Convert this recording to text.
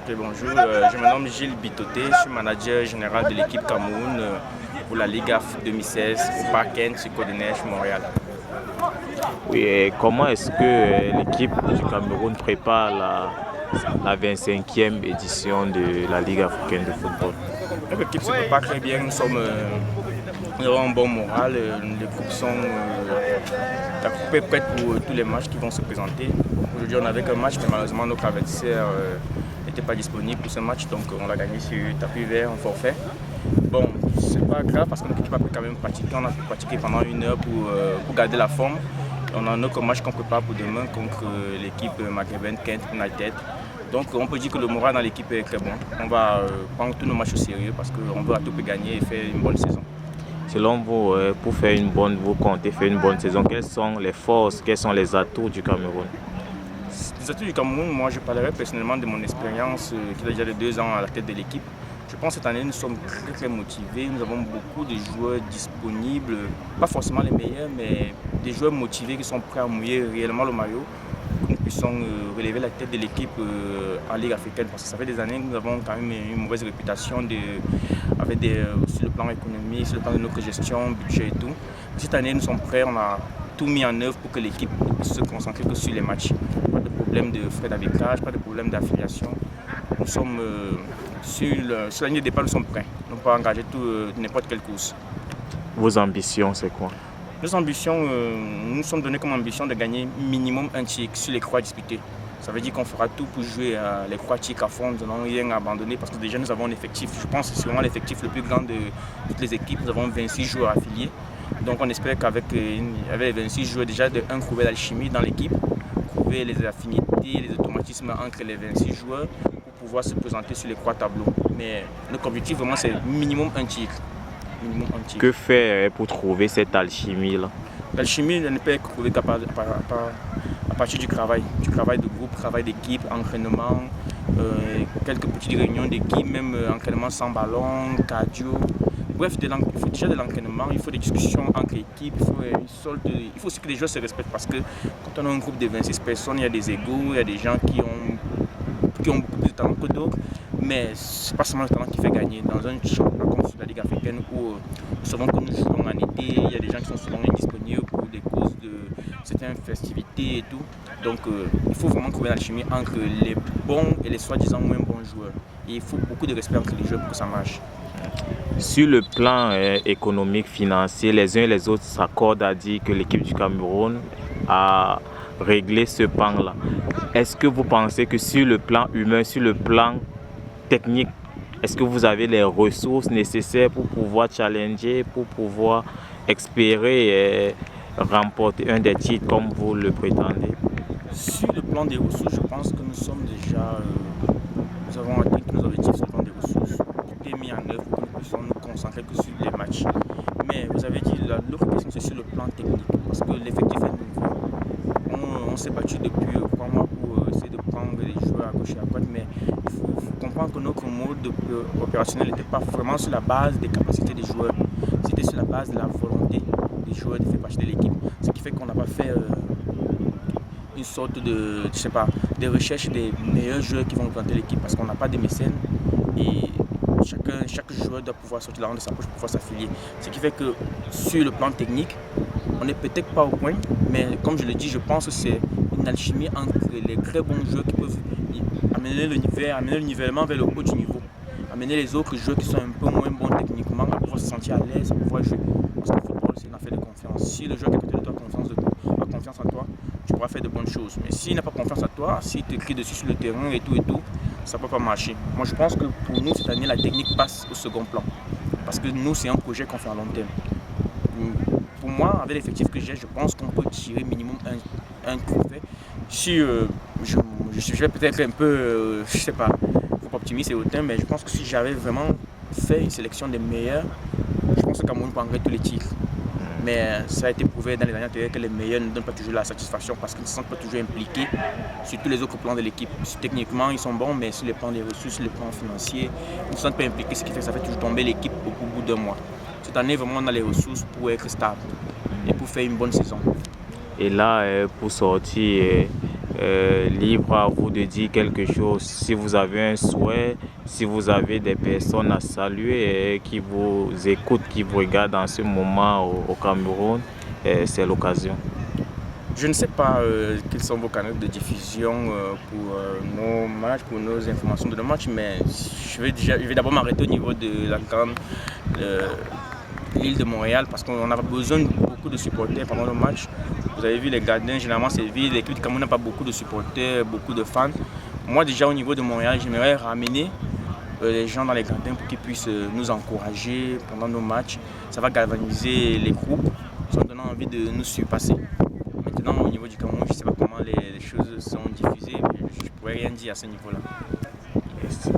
Ok, bonjour, je me nomme Gilles Bitoté, je suis manager général de l'équipe Cameroun pour la Ligue AF 2016 au Parc sur Côte des Neiges, Montréal. Oui, et comment est-ce que l'équipe du Cameroun prépare la 25e édition de la Ligue africaine de football? L'équipe se prépare très bien, nous avons un bon moral, les groupes sont, la groupe est prête pour tous les matchs qui vont se présenter. Aujourd'hui on avait qu'un match, mais malheureusement notre adversaire n'était pas disponible pour ce match, donc on l'a gagné sur tapis vert en forfait. Bon, c'est pas grave parce que notre équipe a pu quand même pratiquer, on a pu pratiquer pendant 1 heure pour garder la forme. On a un autre match qu'on prépare pour demain contre l'équipe maghrébine Kent United. Donc on peut dire que le moral dans l'équipe est très bon. On va prendre tous nos matchs au sérieux parce qu'on veut à tout gagner et faire une bonne saison. Selon vous, pour faire vous comptez faire une bonne saison, quelles sont les forces, quels sont les atouts du Cameroun? Les atouts du Cameroun, moi je parlerai personnellement de mon expérience qui a déjà de 2 ans à la tête de l'équipe. Je pense que cette année nous sommes très motivés, nous avons beaucoup de joueurs disponibles, pas forcément les meilleurs, mais des joueurs motivés qui sont prêts à mouiller réellement le maillot, pour que nous puissions relever la tête de l'équipe en Ligue africaine, parce que ça fait des années que nous avons quand même une mauvaise réputation sur le plan économique, sur le plan de notre gestion, budget et tout. Cette année nous sommes prêts, on a tout mis en œuvre pour que l'équipe puisse se concentrer que sur les matchs. Pas de problème de frais d'arbitrage, pas de problème d'affiliation. Nous sommes sur la ligne de départ, nous sommes prêts. Nous ne pouvons pas engager n'importe quelle course. Vos ambitions, c'est quoi? Nos ambitions, nous sommes donnés comme ambition de gagner minimum un tir sur les croix disputées. Ça veut dire qu'on fera tout pour jouer les croix tirs à fond, nous n'allons rien abandonner parce que déjà nous avons un effectif. Je pense que c'est vraiment l'effectif le plus grand de toutes les équipes. Nous avons 26 joueurs affiliés. Donc on espère qu'avec les 26 joueurs déjà trouver l'alchimie dans l'équipe, trouver les affinités, les automatismes entre les 26 joueurs pour pouvoir se présenter sur les croix tableaux. Mais notre objectif vraiment c'est minimum un tir. Que faire pour trouver cette alchimie-là? L'alchimie ne peut être trouvée qu'à partir du travail de groupe, travail d'équipe, entraînement, quelques petites réunions d'équipe, même entraînement sans ballon, cardio. Bref, il faut déjà de l'entraînement, il faut des discussions entre équipes, il faut aussi que les joueurs se respectent parce que quand on a un groupe de 26 personnes, il y a des égos, il y a des gens qui ont beaucoup plus de talent que d'autres, mais ce n'est pas seulement le talent qui fait gagner. Dans un championnat comme sur la Ligue africaine où nous savons que nous jouons en été, il y a des gens qui sont souvent indisponibles pour des causes de certaines festivités et tout. Donc il faut vraiment trouver l'alchimie entre les bons et les soi-disant moins bons joueurs. Et il faut beaucoup de respect entre les joueurs pour que ça marche. Sur le plan économique, financier, les uns et les autres s'accordent à dire que l'équipe du Cameroun a réglé ce pan-là. Est-ce que vous pensez que sur le plan humain, sur le plan technique, est-ce que vous avez les ressources nécessaires pour pouvoir challenger, pour pouvoir espérer remporter un des titres comme vous le prétendez? Sur le plan des ressources, je pense que nous avons atteint tous nos objectifs sur le plan des ressources. Tout est mis en œuvre pour que nous puissions nous concentrer que sur les matchs. Mais vous avez dit, l'autre question c'est sur le plan technique, parce que l'effectif est nouveau. On s'est battu depuis 3 mois pour essayer de prendre les joueurs à gauche et à droite, mais il faut comprendre que notre mode opérationnel n'était pas vraiment sur la base des capacités des joueurs, c'était sur la base de la volonté des joueurs de faire partie de l'équipe. Ce qui fait qu'on n'a pas fait une sorte de recherche des meilleurs joueurs qui vont représenter l'équipe parce qu'on n'a pas de mécènes et chaque joueur doit pouvoir sortir la rente de sa poche pour pouvoir s'affilier. Ce qui fait que sur le plan technique, on n'est peut-être pas au point, mais comme je le dis, je pense que c'est une alchimie entre les très bons joueurs qui peuvent amener le nivellement vers le haut du niveau, amener les autres joueurs qui sont un peu moins bons techniquement à pouvoir se sentir à l'aise, à pouvoir jouer. Parce que le football, c'est une affaire de confiance. Si le joueur qui est à côté de toi a confiance en toi, tu pourras faire de bonnes choses. Mais s'il n'a pas confiance en toi, s'il te crie dessus sur le terrain et tout, ça ne peut pas marcher. Moi, je pense que pour nous, cette année, la technique passe au second plan. Parce que nous, c'est un projet qu'on fait à long terme. Pour moi, avec l'effectif que j'ai, je pense qu'on peut tirer minimum un trophée. Si je vais peut-être un peu, je sais pas, trop optimiste et hautain, mais je pense que si j'avais vraiment fait une sélection des meilleurs, je pense que Cameroun prendrait tous les titres. Mais ça a été prouvé dans les dernières années que les meilleurs ne donnent pas toujours la satisfaction parce qu'ils ne se sentent pas toujours impliqués sur tous les autres plans de l'équipe. Techniquement, ils sont bons, mais sur les plans des ressources, sur les plans financiers, ils ne se sentent pas impliqués, ce qui fait que ça fait toujours tomber l'équipe au bout d'1 mois. Cette année, vraiment, on a les ressources pour être stable et pour faire une bonne saison. Et là, pour sortir libre à vous de dire quelque chose. Si vous avez un souhait, si vous avez des personnes à saluer qui vous écoutent, qui vous regardent en ce moment au Cameroun, c'est l'occasion. Je ne sais pas quels sont vos canaux de diffusion pour nos matchs, pour nos informations de nos matchs, mais je vais d'abord m'arrêter au niveau de la grande l'île de Montréal parce qu'on a besoin de beaucoup de supporters pendant nos matchs. Vous avez vu les gardiens, généralement c'est vide, l'équipe du Cameroun n'a pas beaucoup de supporters, beaucoup de fans. Moi déjà au niveau de Montréal, j'aimerais ramener les gens dans les gradins pour qu'ils puissent nous encourager pendant nos matchs. Ça va galvaniser les groupes, ça va donner envie de nous surpasser. Maintenant, au niveau du Cameroun, je ne sais pas comment les choses sont diffusées, je ne pourrais rien dire à ce niveau-là. Merci.